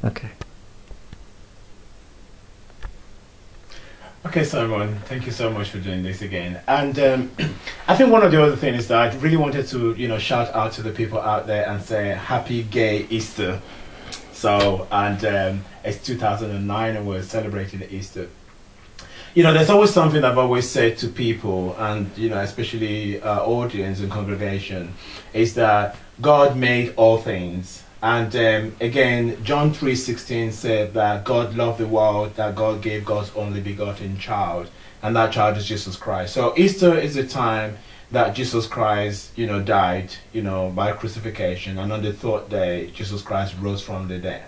Okay. Okay, Simon, thank you so much for doing this again. And I think one of the other things is that I really wanted to, shout out to the people out there and say Happy Gay Easter. So, and it's 2009 and we're celebrating Easter. There's always something I've always said to people, and especially audience and congregation, is that God made all things. And again, John 3:16 said that God loved the world, that God gave God's only begotten child, and that child is Jesus Christ. So Easter is the time that Jesus Christ, died, by crucifixion, and on the third day, Jesus Christ rose from the dead.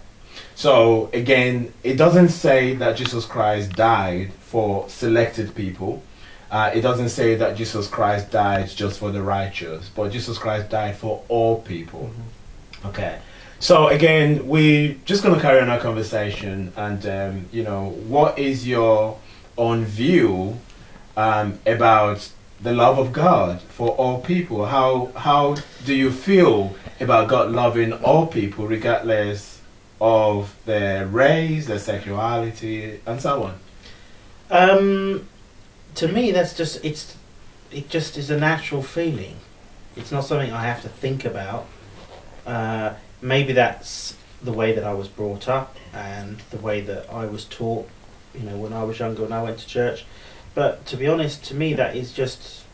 So again, it doesn't say that Jesus Christ died for selected people. It doesn't say that Jesus Christ died just for the righteous, but Jesus Christ died for all people. Mm-hmm. Okay. So again, we're just going to carry on our conversation, and what is your own view about the love of God for all people? How do you feel about God loving all people, regardless of their race, their sexuality, and so on? To me, it just is a natural feeling. It's not something I have to think about. Maybe that's the way that I was brought up and the way that I was taught, when I was younger and I went to church. But to be honest, to me, that is just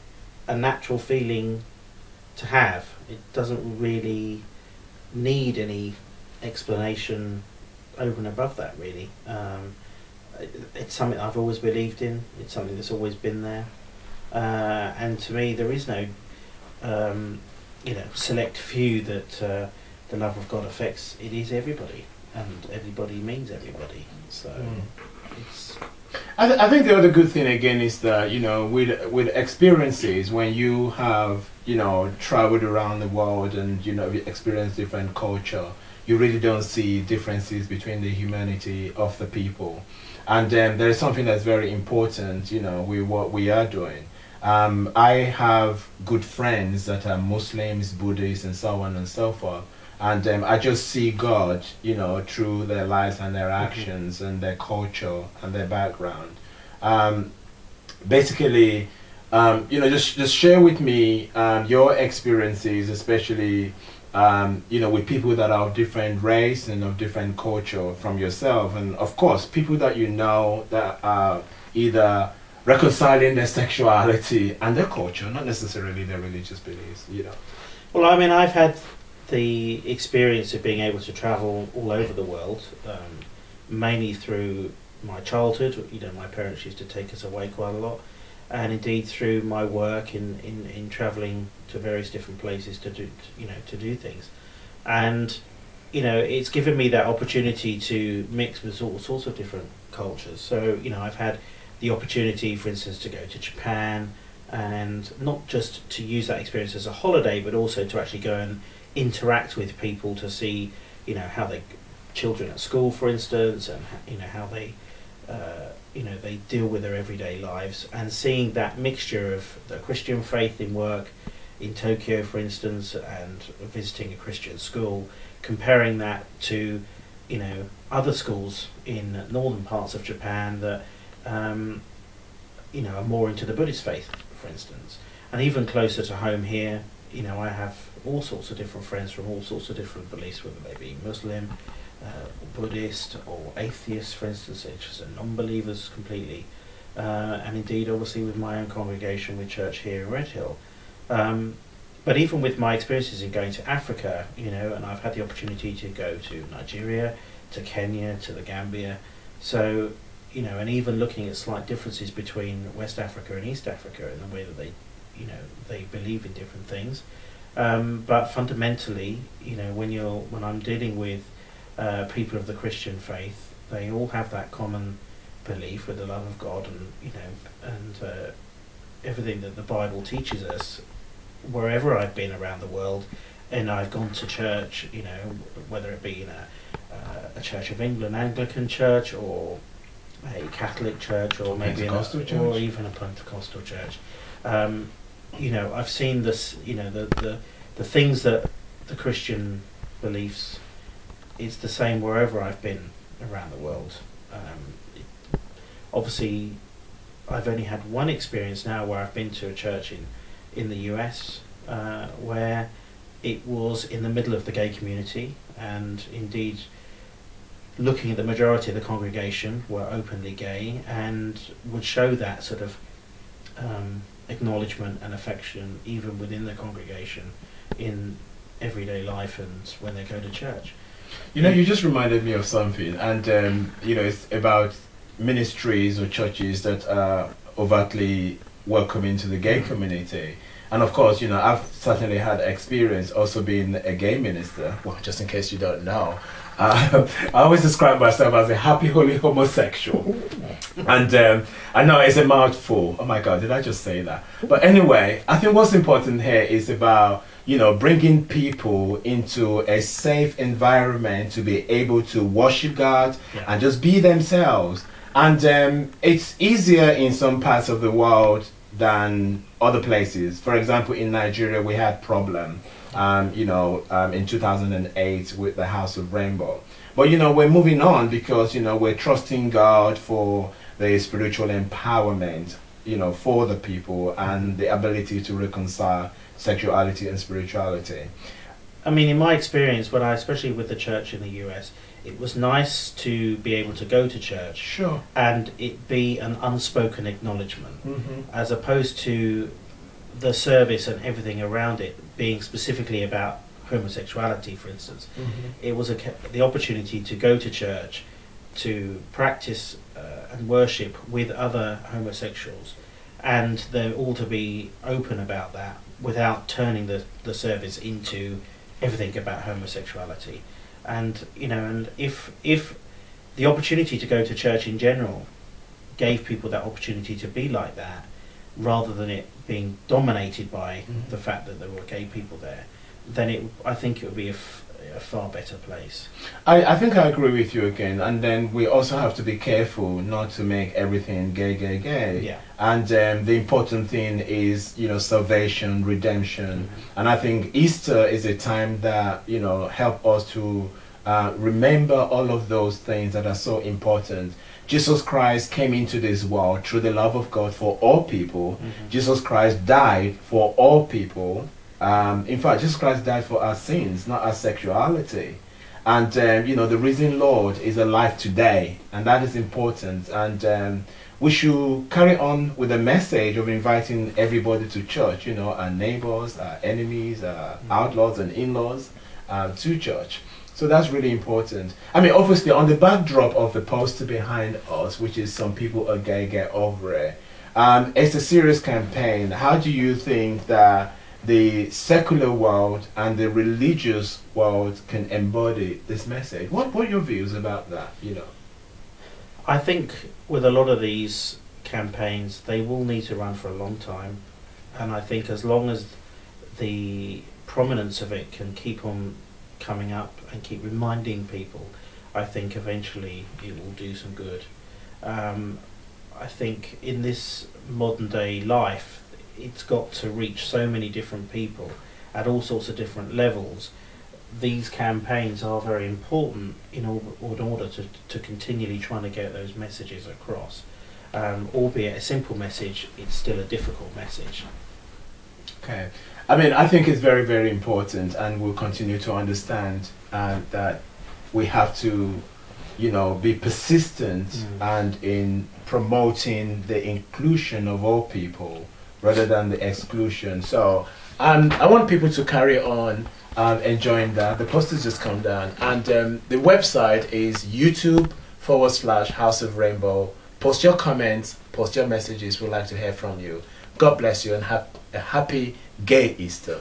a natural feeling to have. It doesn't really need any explanation over and above that, really. It's something I've always believed in. It's something that's always been there. And to me, there is no, select few that the love of God affects. It is everybody, and everybody means everybody. So it's. I think the other good thing again is that with experiences, when you have traveled around the world and you experience different culture, you really don't see differences between the humanity of the people, and there is something that's very important with what we are doing. I have good friends that are Muslims, Buddhists, and so on and so forth. And I just see God, through their lives and their actions and their culture and their background. Basically, just share with me your experiences, especially, with people that are of different race and of different culture from yourself. And of course, people that that are either reconciling their sexuality and their culture, not necessarily their religious beliefs, Well, I mean, I've had the experience of being able to travel all over the world, mainly through my childhood. My parents used to take us away quite a lot, and indeed through my work in travelling to various different places to do things, and it's given me that opportunity to mix with all sorts of different cultures. So I've had the opportunity, for instance, to go to Japan, and not just to use that experience as a holiday, but also to actually go and interact with people to see, how they children at school, for instance, and how they, they deal with their everyday lives, and seeing that mixture of the Christian faith in work in Tokyo, for instance, and visiting a Christian school, comparing that to, other schools in northern parts of Japan that, are more into the Buddhist faith, for instance, and even closer to home here. I have all sorts of different friends from all sorts of different beliefs, whether they be Muslim, Buddhist, or atheists, for instance, just non-believers completely. And indeed, obviously, with my own congregation with church here in Redhill. But even with my experiences in going to Africa, and I've had the opportunity to go to Nigeria, to Kenya, to the Gambia. So, and even looking at slight differences between West Africa and East Africa in the way that they believe in different things. But fundamentally, when I'm dealing with people of the Christian faith, they all have that common belief with the love of God, and everything that the Bible teaches us. Wherever I've been around the world, and I've gone to church, whether it be in a Church of England Anglican church, or a Catholic church, or maybe or even a Pentecostal church. I've seen this, the things that the Christian beliefs it's the same wherever I've been around the world. Obviously, I've only had one experience now where I've been to a church in the US where it was in the middle of the gay community, and indeed looking at the majority of the congregation were openly gay and would show that sort of acknowledgement and affection even within the congregation in everyday life and when they go to church. You know, you just reminded me of something, and you know, it's about ministries or churches that are overtly welcoming to the gay community. And of course, you know, I've certainly had experience also being a gay minister. Well, just in case you don't know, I always describe myself as a happy, holy homosexual. And I know it's a mouthful. Oh my God, did I just say that? But anyway, I think what's important here is about, you know, bringing people into a safe environment to be able to worship God and just be themselves. And it's easier in some parts of the world than other places. For example, in Nigeria, we had problem, you know, in 2008 with the House of Rainbow. But, you know, we're moving on because, you know, we're trusting God for the spiritual empowerment, you know, for the people and the ability to reconcile sexuality and spirituality. I mean, in my experience, especially with the church in the US, it was nice to be able to go to church, sure, and it be an unspoken acknowledgement, as opposed to the service and everything around it being specifically about homosexuality, for instance. It was the opportunity to go to church, to practice and worship with other homosexuals, and they're all to be open about that without turning the service into everything about homosexuality. And you know, and if the opportunity to go to church in general gave people that opportunity to be like that, rather than it being dominated by the fact that there were gay people there, then I think it would be a far better place. I think I agree with you again, and then we also have to be careful not to make everything gay. Yeah. And the important thing is, you know, salvation, redemption. And I think Easter is a time that, you know, help us to remember all of those things that are so important. Jesus Christ came into this world through the love of God for all people. Jesus Christ died for all people. In fact, Jesus Christ died for our sins, not our sexuality. And, you know, the risen Lord is alive today, and that is important. And we should carry on with the message of inviting everybody to church, you know, our neighbors, our enemies, our outlaws and in-laws to church. So that's really important. I mean, obviously, on the backdrop of the poster behind us, which is some people are gay, get over it, it's a serious campaign. How do you think that the secular world and the religious world can embody this message? What are your views about that, you know? I think with a lot of these campaigns, they will need to run for a long time. And I think as long as the prominence of it can keep on coming up and keep reminding people, I think eventually it will do some good. I think in this modern day life, it's got to reach so many different people at all sorts of different levels. These campaigns are very important in order to continually trying to get those messages across. Albeit a simple message, it's still a difficult message. Okay. I mean, I think it's very, very important, and we'll continue to understand that we have to, you know, be persistent and in promoting the inclusion of all people rather than the exclusion. So I want people to carry on enjoying that. The posters just come down, and the website is YouTube/House of Rainbow. Post your comments, post your messages. We'd like to hear from you. God bless you, and have a happy gay Easter.